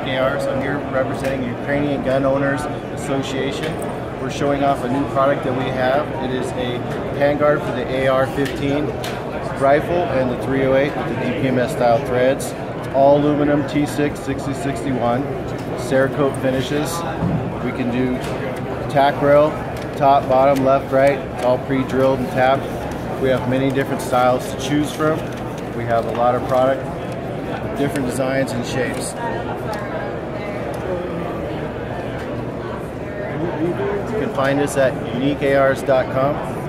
Unique-ARs. I'm here representing Ukrainian Gun Owners Association. We're showing off a new product that we have. It is a handguard for the AR-15 rifle and the 308 with the DPMS style threads. It's all aluminum T6 6061, Cerakote finishes. We can do tack rail, top, bottom, left, right. It's all pre-drilled and tapped. We have many different styles to choose from. We have a lot of product, different designs and shapes. You can find us at Unique-ARs.com.